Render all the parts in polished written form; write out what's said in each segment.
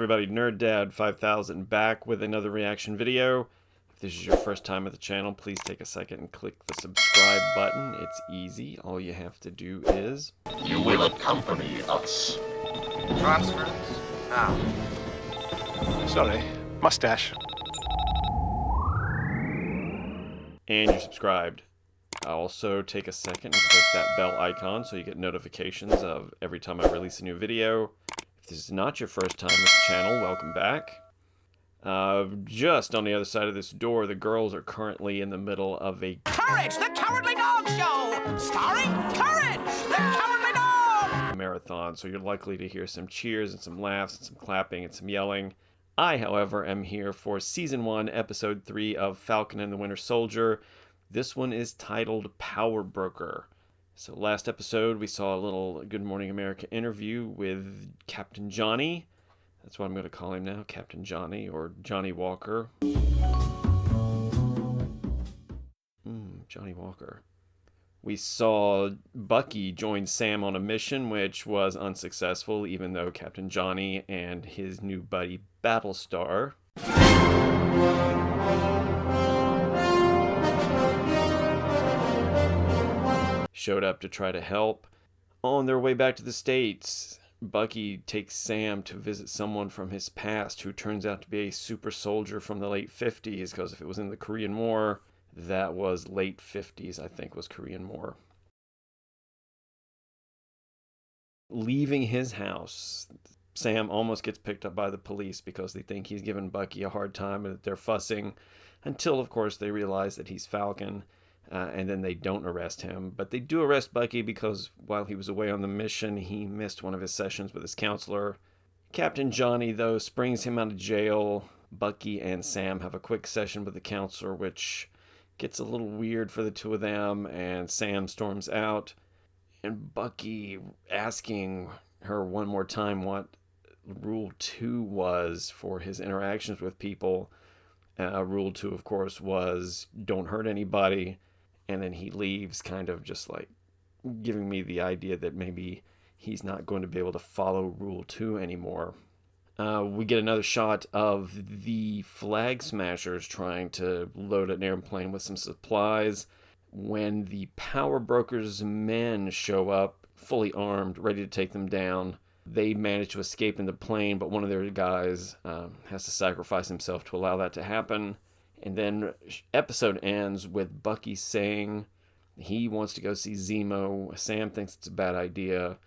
everybody, Nerd Dad 5000 back with another reaction video. If this is your first time at the channel, please take a second and click the subscribe button. It's easy. All you have to do is... You will accompany us. Transfers now. Sorry, mustache. And you're subscribed. Also, take a second and click that bell icon so you get notifications of every time I release a new video. If this is not your first time at the channel, welcome back. Just on the other side of this door, the girls are currently in the middle of a Courage, the Cowardly Dog Show! Starring Courage, the Cowardly Dog! marathon, so you're likely to hear some cheers and some laughs and some clapping and some yelling. I, however, am here for Season 1, Episode 3 of Falcon and the Winter Soldier. This one is titled Power Broker. So last episode, we saw a little Good Morning America interview with Captain Johnny. That's what I'm going to call him now, Captain Johnny, or Johnny Walker. Johnny Walker. We saw Bucky join Sam on a mission, which was unsuccessful, even though Captain Johnny and his new buddy Battlestar showed up to try to help. On their way back to the States, Bucky takes Sam to visit someone from his past who turns out to be a super soldier from the late 50s, because if it was in the Korean War, that was late 50s, I think, was Korean War. Leaving his house, Sam almost gets picked up by the police because they think he's giving Bucky a hard time and that they're fussing, until, of course, they realize that he's Falcon. And then they don't arrest him. But they do arrest Bucky because while he was away on the mission, he missed one of his sessions with his counselor. Captain Johnny, though, springs him out of jail. Bucky and Sam have a quick session with the counselor, which gets a little weird for the two of them, and Sam storms out. And Bucky asking her one more time what Rule 2 was for his interactions with people. Rule 2, of course, was don't hurt anybody. And then he leaves, kind of just like giving me the idea that maybe he's not going to be able to follow Rule 2 anymore. We get another shot of the Flag Smashers trying to load an airplane with some supplies when the Power Broker's men show up, fully armed, ready to take them down. They manage to escape in the plane, but one of their guys has to sacrifice himself to allow that to happen. And then episode ends with Bucky saying he wants to go see Zemo. Sam thinks it's a bad idea.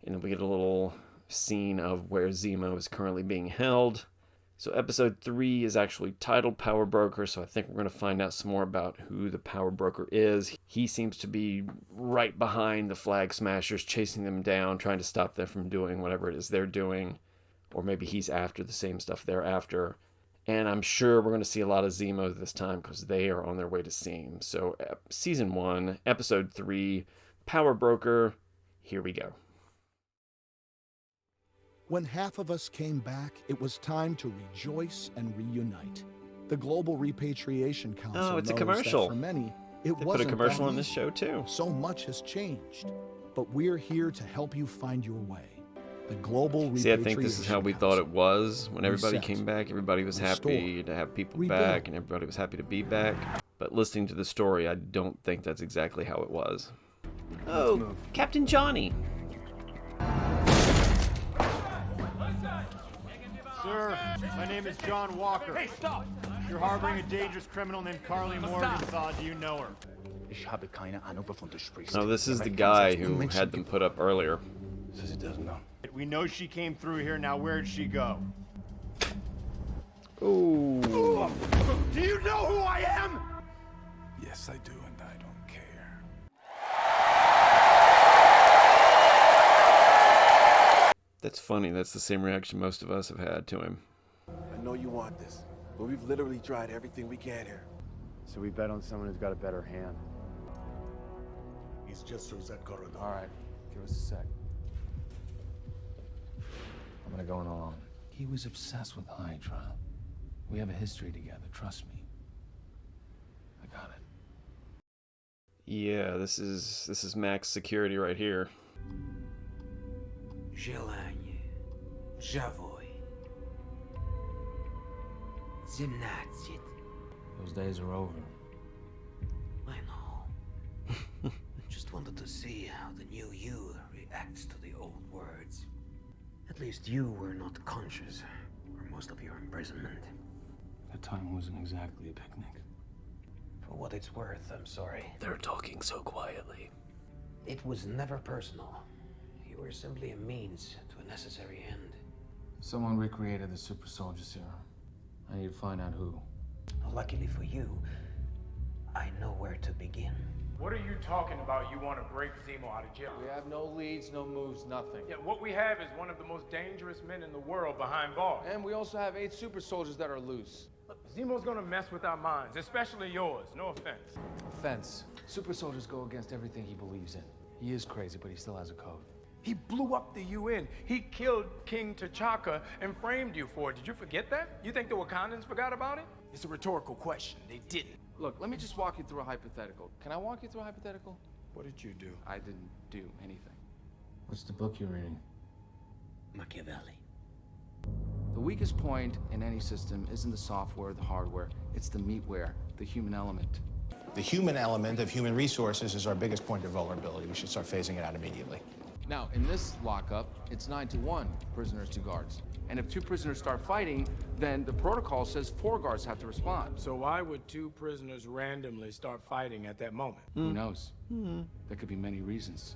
And then we get a little scene of where Zemo is currently being held. So episode 3 is actually titled Power Broker, so I think we're going to find out some more about who the Power Broker is. He seems to be right behind the Flag Smashers, chasing them down, trying to stop them from doing whatever it is they're doing. Or maybe he's after the same stuff they're after. And I'm sure we're going to see a lot of Zemo this time because they are on their way to see him. So Season 1, Episode 3, Power Broker, here we go. When half of us came back, it was time to rejoice and reunite. The Global Repatriation Council Oh, it's a knows commercial. that for many, it They put a wasn't commercial that on this easy. show too. So much has changed, but we're here to help you find your way. The Global See, I Repatriation think this is how we Council. thought it was when everybody Reset. came back. Everybody was happy Restore. to have people Rebuild. back, and everybody was happy to be back. But listening to the story, I don't think that's exactly how it was. Oh, Captain Johnny. Sir, my name is John Walker. Hey, stop! You're harboring a dangerous criminal named Carly Morgenthau. Do you know her? Ich habe keine Ahnung, wovon du sprichst. No, this is the guy who had them put up earlier. Says he doesn't know. We know she came through here. Now, where'd she go? Ooh. Do you know who I am? Yes, I do, and I don't care. That's funny. That's the same reaction most of us have had to him. I know you want this, but we've literally tried everything we can here. So we bet on someone who's got a better hand. He's just through that corridor. All right, give us a sec. I'm gonna go on. He was obsessed with Hydra. We have a history together, trust me. I got it. Yeah, this is max security right here. Желание. Живой. Gymnasiet. Those days are over. I know. I just wanted to see how the new you reacts to the old words. At least you were not conscious for most of your imprisonment. That time wasn't exactly a picnic. For what it's worth, I'm sorry. They're talking so quietly. It was never personal. You were simply a means to a necessary end. Someone recreated the super soldier serum. I need to find out who. Luckily for you, I know where to begin. What are you talking about? You want to break Zemo out of jail? We have no leads, no moves, nothing. Yeah, what we have is one of the most dangerous men in the world behind bars. And we also have 8 super soldiers that are loose. Look, Zemo's gonna mess with our minds, especially yours. No offense. Offense. Super soldiers go against everything he believes in. He is crazy, but he still has a code. He blew up the UN. He killed King T'Chaka and framed you for it. Did you forget that? You think the Wakandans forgot about it? It's a rhetorical question. They didn't. Look, let me just walk you through a hypothetical. Can I walk you through a hypothetical? What did you do? I didn't do anything. What's the book you're reading? Machiavelli. The weakest point in any system isn't the software, the hardware. It's the meatware, the human element. The human element of human resources is our biggest point of vulnerability. We should start phasing it out immediately. Now, in this lockup, it's 9-1, prisoners, 2 guards. And if 2 prisoners start fighting, then the protocol says 4 guards have to respond. So why would 2 prisoners randomly start fighting at that moment? Who knows? There could be many reasons.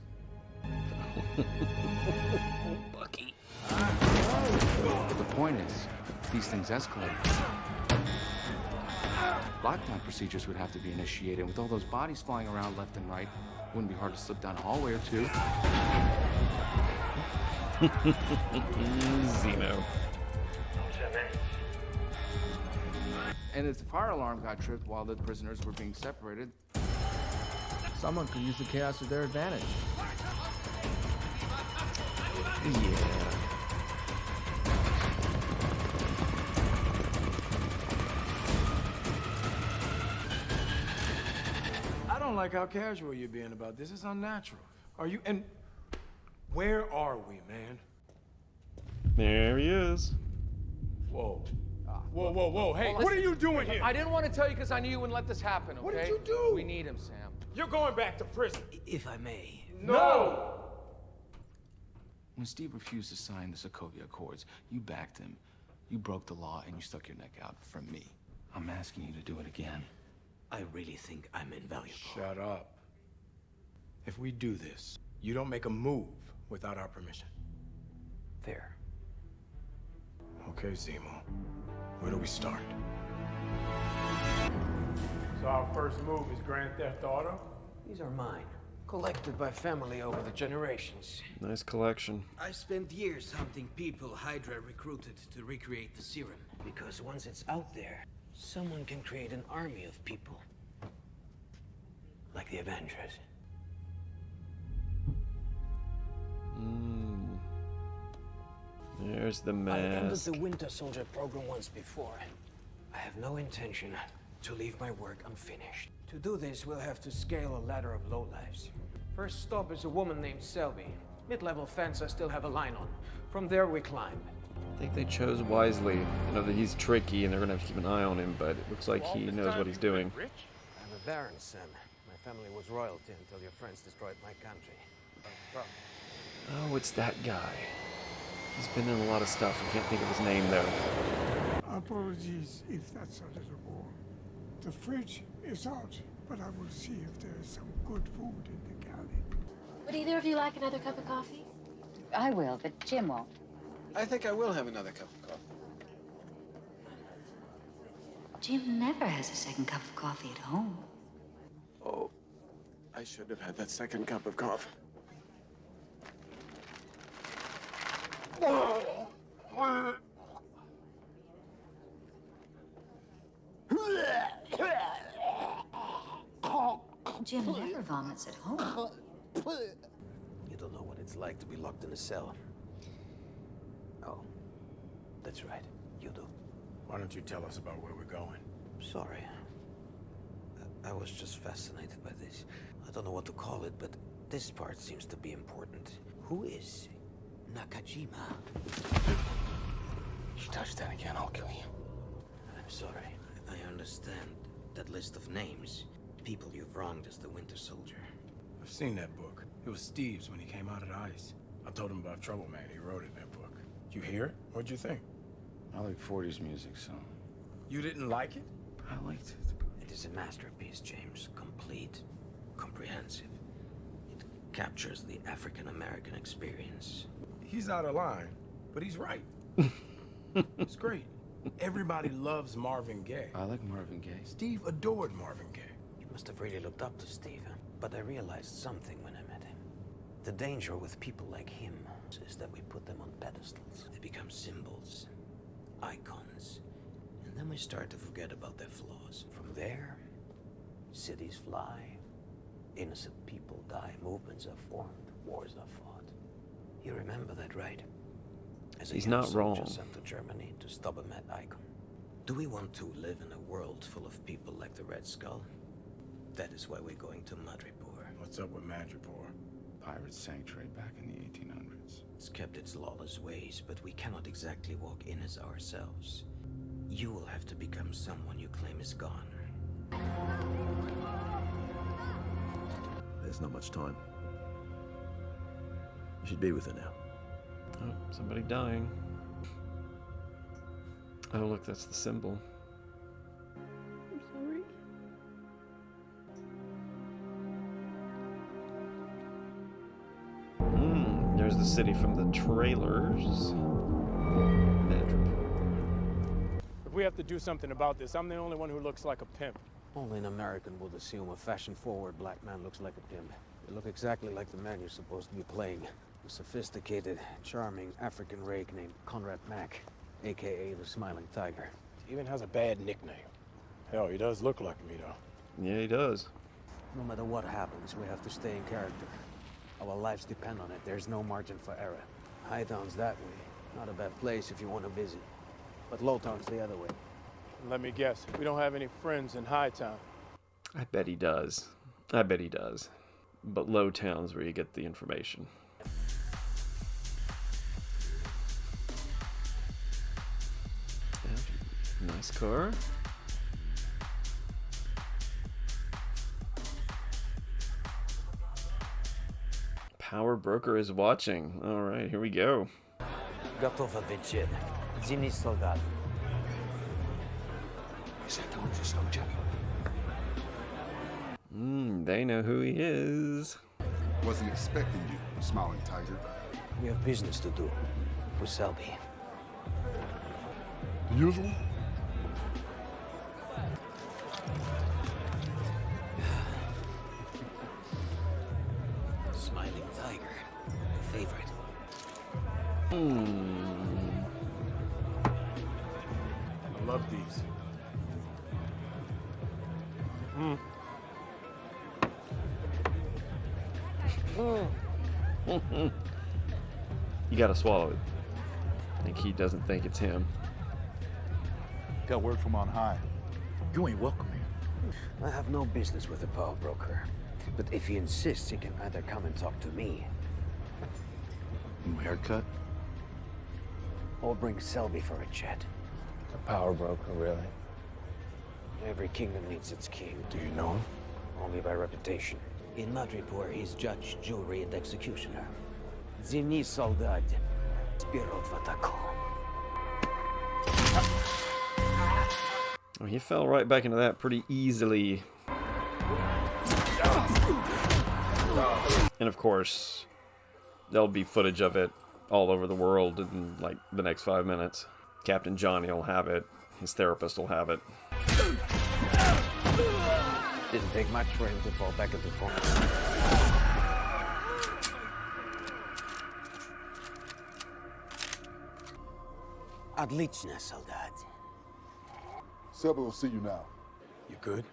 Bucky. But the point is, these things escalate. Lockdown procedures would have to be initiated, and with all those bodies flying around left and right, it wouldn't be hard to slip down a hallway or 2. Zemo. And if the fire alarm got tripped while the prisoners were being separated, someone could use the chaos to their advantage. Yeah. I don't like how casual you're being about this. It's unnatural. Are you, and where are we, man? There he is. Whoa. Whoa, whoa, whoa. Hey, what are you doing here? I didn't want to tell you because I knew you wouldn't let this happen, okay? What did you do? We need him, Sam. You're going back to prison. If I may. No! When Steve refused to sign the Sokovia Accords, you backed him. You broke the law and you stuck your neck out for me. I'm asking you to do it again. I really think I'm invaluable. Shut up. If we do this, you don't make a move without our permission. Fair. Okay, Zemo. Where do we start? So our first move is Grand Theft Auto? These are mine. Collected by family over the generations. Nice collection. I spent years hunting people Hydra recruited to recreate the serum. Because once it's out there, someone can create an army of people. Like the Avengers. There's the I ended mask. the Winter Soldier program once before. I have no intention to leave my work unfinished. To do this, we'll have to scale a ladder of lowlives. First stop is a woman named Selby. Mid-level fence I still have a line on. From there we climb. I think they chose wisely. I know that he's tricky and they're gonna have to keep an eye on him, but it looks like he knows what he's doing. I'm a baron, Sam. My family was royalty until your friends destroyed my country. Oh, it's that guy. He's been in a lot of stuff. I can't think of his name though. Apologies if that's a little more. The fridge is out, but I will see if there is some good food in the galley. Would either of you like another cup of coffee? I will, but Jim won't. I think I will have another cup of coffee. Jim never has a second cup of coffee at home. Oh, I should have had that second cup of coffee. Jim never vomits at home. You don't know what it's like to be locked in a cell. Oh, that's right. You do. Why don't you tell us about where we're going? Sorry. I was just fascinated by this. I don't know what to call it, but this part seems to be important. Who is Nakajima? You touch that again, I'll kill you. I'm sorry. I understand that list of names. People you've wronged as the Winter Soldier. I've seen that book. It was Steve's when he came out of the ice. I told him about Trouble Man. He wrote it in that book. Did you hear it? What'd you think? I like 40s music, so... You didn't like it? I liked it. It is a masterpiece, James. Complete. Comprehensive. It captures the African-American experience. He's out of line, but he's right. It's great. Everybody loves Marvin Gaye. I like Marvin Gaye. Steve adored Marvin Gaye. You must have really looked up to Steve, huh? But I realized something when I met him. The danger with people like him is that we put them on pedestals. They become symbols, icons, and then we start to forget about their flaws. From there, cities fly, innocent people die, movements are formed, wars are fought. You remember that, right? As a He's young not soldier wrong. sent to Germany to stop a mad icon. Do we want to live in a world full of people like the Red Skull? That is why we're going to Madripoor. What's up with Madripoor? Pirate sanctuary back in the 1800s. It's kept its lawless ways, but we cannot exactly walk in as ourselves. You will have to become someone you claim is gone. There's not much time. You should be with her now. Oh, somebody dying. Oh, look, that's the symbol. I'm sorry. There's the city from the trailers. If we have to do something about this, I'm the only one who looks like a pimp. Only an American would assume a fashion-forward black man looks like a pimp. You look exactly like the man you're supposed to be playing. A sophisticated, charming African rake named Conrad Mack, a.k.a. the Smiling Tiger. He even has a bad nickname. Hell, he does look like me, though. Yeah, he does. No matter what happens, we have to stay in character. Our lives depend on it. There's no margin for error. Hightown's that way. Not a bad place if you want to visit. But Lowtown's the other way. Let me guess. We don't have any friends in Hightown. I bet he does. I bet he does. But Lowtown's where you get the information. Nice car. Power broker is watching. All right, here we go. Готов отвечать. Зимний солдат. Is that the Winter Soldier? They know who he is. Wasn't expecting you, Smiling Tiger. We have business to do with Selby. The usual? Smiling Tiger, a favorite. I love these. You gotta swallow it. I think he doesn't think it's him. Got word from on high. You ain't welcome here. I have no business with the power broker. But if he insists, he can either come and talk to me, New haircut? or bring Selby for a chat. A power broker, really? Every kingdom needs its king. Do you know him? Only by reputation. In Madripoor, he's judge, jury, and executioner. Zimni soldat, spirot vatako. Oh, he fell right back into that pretty easily. And of course, there'll be footage of it all over the world in like the next 5 minutes. Captain Johnny will have it. His therapist will have it. Didn't take much for him to fall back into form. Отлично, солдат. Selby will see you now. You good?